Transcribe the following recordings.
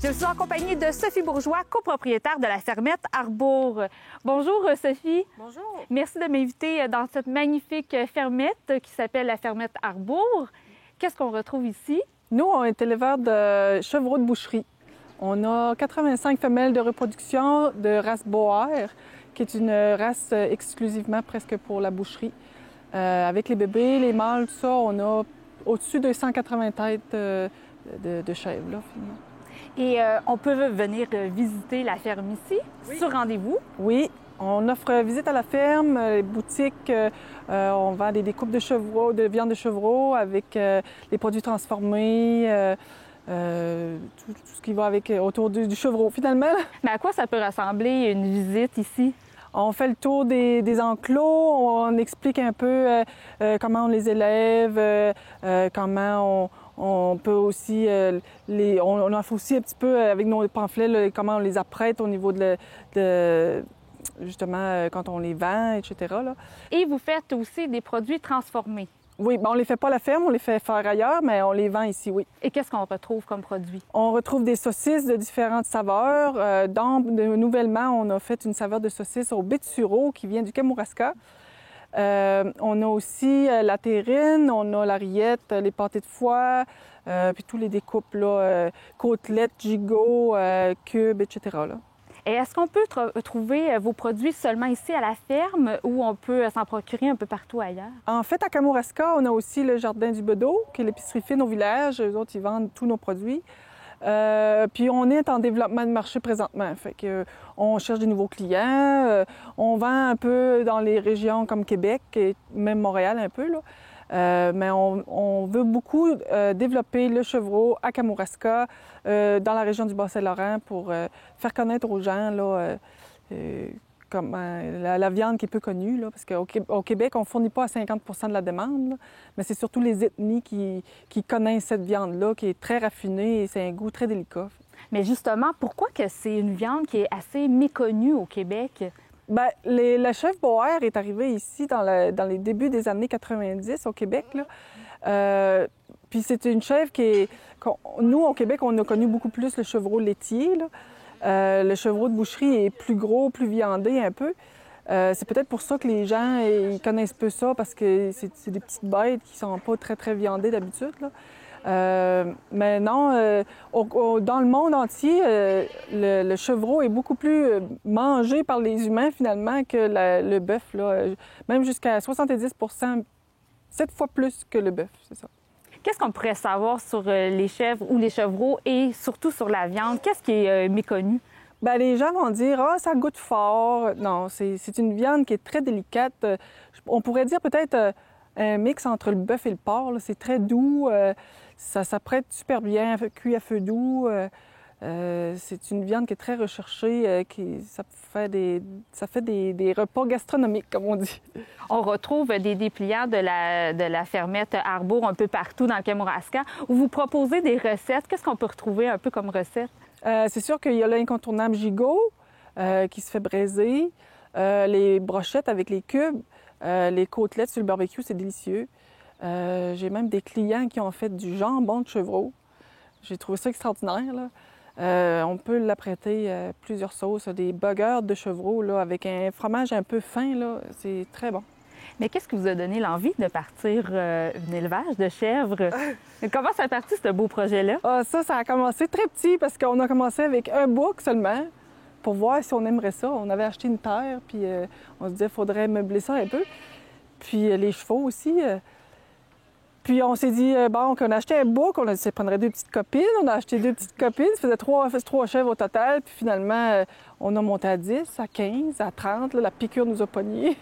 Je suis en compagnie de Sophie Bourgeois, copropriétaire de la fermette Arbour. Bonjour Sophie. Bonjour. Merci de m'inviter dans cette magnifique fermette qui s'appelle la fermette Arbour. Qu'est-ce qu'on retrouve ici? Nous, on est éleveurs de chevreaux de boucherie. On a 85 femelles de reproduction de race Boer, qui est une race exclusivement presque pour la boucherie. Avec les bébés, les mâles, tout ça, on a au-dessus de 180 têtes de chèvres, là, finalement. Et on peut venir visiter la ferme ici, sur rendez-vous? Oui, on offre visite à la ferme, les boutiques, on vend des découpes de chevreaux, de viande de chevreaux avec les produits transformés, tout ce qui va avec autour du chevreau, finalement. Mais à quoi ça peut ressembler une visite ici? On fait le tour des enclos, on explique un peu comment on les élève, comment on peut aussi, on offre aussi un petit peu avec nos pamphlets là, comment on les apprête au niveau justement quand on les vend, etc. là. Et vous faites aussi des produits transformés. Oui, ben on les fait pas à la ferme, on les fait faire ailleurs, mais on les vend ici, oui. Et qu'est-ce qu'on retrouve comme produit? On retrouve des saucisses de différentes saveurs. Nouvellement, on a fait une saveur de saucisse au bit sureau qui vient du Kamouraska. On a aussi la terrine, on a la rillette, les pâtés de foie, puis tous les découpes, là, côtelettes, gigots, cubes, etc. là. Et est-ce qu'on peut trouver vos produits seulement ici à la ferme ou on peut s'en procurer un peu partout ailleurs? En fait, à Kamouraska, on a aussi le Jardin du Bedeau, qui est l'épicerie fine au village. Eux autres, ils vendent tous nos produits. Puis on est en développement de marché présentement. Fait que, on cherche des nouveaux clients. On vend un peu dans les régions comme Québec et même Montréal un peu, là. Mais on veut beaucoup développer le chevreau à Kamouraska, dans la région du Bas-Saint-Laurent pour faire connaître aux gens là, la viande qui est peu connue. Là, parce qu'au Québec, on ne fournit pas à 50 de la demande, là, mais c'est surtout les ethnies qui connaissent cette viande-là, qui est très raffinée et c'est un goût très délicat. Mais justement, pourquoi que c'est une viande qui est assez méconnue au Québec? Bien, la chèvre Boer est arrivée ici dans les débuts des années 90 au Québec. Là. Puis c'est une chèvre nous, au Québec, on a connu beaucoup plus le chevreau laitier. Là. Le chevreau de boucherie est plus gros, plus viandé un peu. C'est peut-être pour ça que les gens ils connaissent peu ça, parce que c'est des petites bêtes qui sont pas très, très viandées d'habitude. Là. Mais non, dans le monde entier, le chevreau est beaucoup plus mangé par les humains finalement que le bœuf, là, même jusqu'à 70 7 fois plus que le bœuf, c'est ça. Qu'est-ce qu'on pourrait savoir sur les chèvres ou les chevreaux et surtout sur la viande? Qu'est-ce qui est méconnu? Bien, les gens vont dire « Ah, ça goûte fort ». Non, c'est une viande qui est très délicate. On pourrait dire peut-être un mix entre le bœuf et le porc. C'est très doux. Ça s'apprête super bien, cuit à feu doux. C'est une viande qui est très recherchée. Ça fait des repas gastronomiques, comme on dit. On retrouve des dépliants de la fermette Arbour un peu partout dans le Kamouraska où vous proposez des recettes. Qu'est-ce qu'on peut retrouver un peu comme recette? C'est sûr qu'il y a l'incontournable gigot qui se fait braiser, les brochettes avec les cubes, les côtelettes sur le barbecue, c'est délicieux. J'ai même des clients qui ont fait du jambon de chevreau. J'ai trouvé ça extraordinaire, là. On peut l'apprêter à plusieurs sauces, des burgers de chevreau là, avec un fromage un peu fin, là. C'est très bon. Mais qu'est-ce qui vous a donné l'envie de partir un élevage de chèvres? Comment ça a parti, ce beau projet-là? Ah, ça a commencé très petit parce qu'on a commencé avec un bouc seulement pour voir si on aimerait ça. On avait acheté une terre, puis on se disait qu'il faudrait meubler ça un peu. Puis les chevaux aussi. Puis on s'est dit, bon, qu'on a acheté un bouc, on a dit ça prendrait 2 petites copines. On a acheté 2 petites copines, ça faisait 3 chèvres au total. Puis finalement, on a monté à 10, à 15, à 30. Là, la piqûre nous a pognés.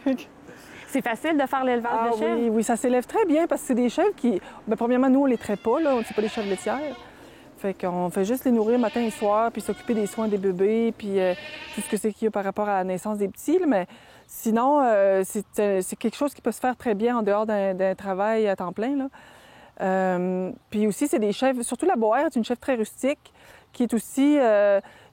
C'est facile de faire l'élevage de chèvres? Oui, ça s'élève très bien parce que c'est des chèvres qui... Bien, premièrement, nous, on les traite pas, là. On ne pas des chèvres laitières. Fait qu'on fait juste les nourrir matin et soir, puis s'occuper des soins des bébés, puis tout ce que c'est qu'il y a par rapport à la naissance des petits. Là. Mais sinon, c'est quelque chose qui peut se faire très bien en dehors d'un travail à temps plein, là. Puis aussi, c'est des chèvres... Surtout la Boer est une chèvre très rustique qui est aussi...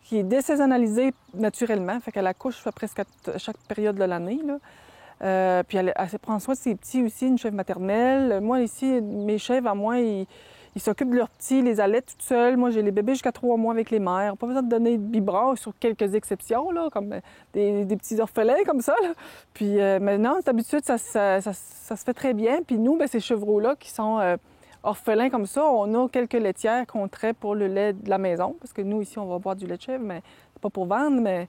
qui est désaisonnalisée naturellement. Fait qu'elle accouche presque à chaque période de l'année, là. Puis elle prend soin de ses petits aussi, une chèvre maternelle. Moi, ici, mes chèvres, à moi, ils Ils s'occupent de leurs petits, les allaitent toutes seules. Moi, j'ai les bébés jusqu'à 3 mois avec les mères. Pas besoin de donner de biberon sur quelques exceptions, là, comme des petits orphelins comme ça. Là. Puis maintenant, d'habitude, ça se fait très bien. Puis nous, bien, ces chevreaux-là qui sont orphelins comme ça, on a quelques laitières qu'on traite pour le lait de la maison. Parce que nous, ici, on va boire du lait de chèvre, mais pas pour vendre, mais...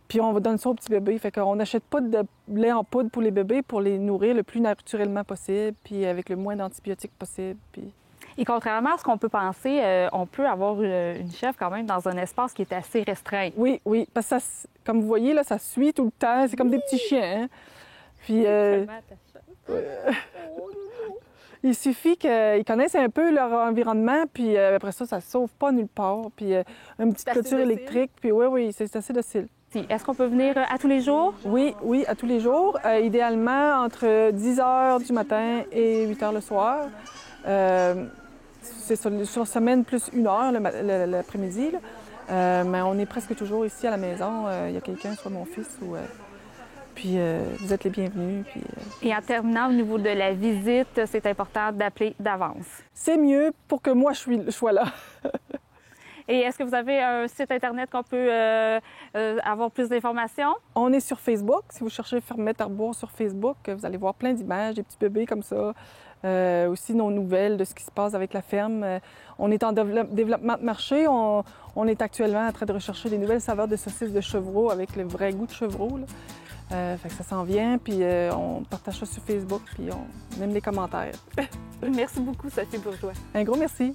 Puis on va donner ça aux petits bébés. Fait qu'on n'achète pas de lait en poudre pour les bébés pour les nourrir le plus naturellement possible, puis avec le moins d'antibiotiques possible. Puis... Et contrairement à ce qu'on peut penser, on peut avoir une chèvre quand même dans un espace qui est assez restreint. Oui, oui. Parce que, ça, comme vous voyez, là, ça suit tout le temps. C'est comme des petits chiens. Hein? Puis... il suffit qu'ils connaissent un peu leur environnement, puis après ça ne sauve pas nulle part. Puis une petite clôture électrique, puis oui, c'est assez docile. Est-ce qu'on peut venir à tous les jours? Oui, à tous les jours. Idéalement, entre 10 h du matin et 8 h le soir. C'est sur semaine plus 1 heure l'après-midi. Mais on est presque toujours ici à la maison. Il y a quelqu'un, soit mon fils ou... Puis vous êtes les bienvenus. Puis, Et en terminant, au niveau de la visite, c'est important d'appeler d'avance. C'est mieux pour que moi, je sois là. Et est-ce que vous avez un site Internet qu'on peut avoir plus d'informations? On est sur Facebook. Si vous cherchez Fermette Arbour sur Facebook, vous allez voir plein d'images, des petits bébés comme ça. Aussi nos nouvelles de ce qui se passe avec la ferme. On est en développement de marché. On est actuellement en train de rechercher des nouvelles saveurs de saucisses de chevreau avec le vrai goût de chevreau. Là. Fait que ça s'en vient, puis on partage ça sur Facebook, puis on aime les commentaires. Merci beaucoup, Sophie Bourgeois. Un gros merci.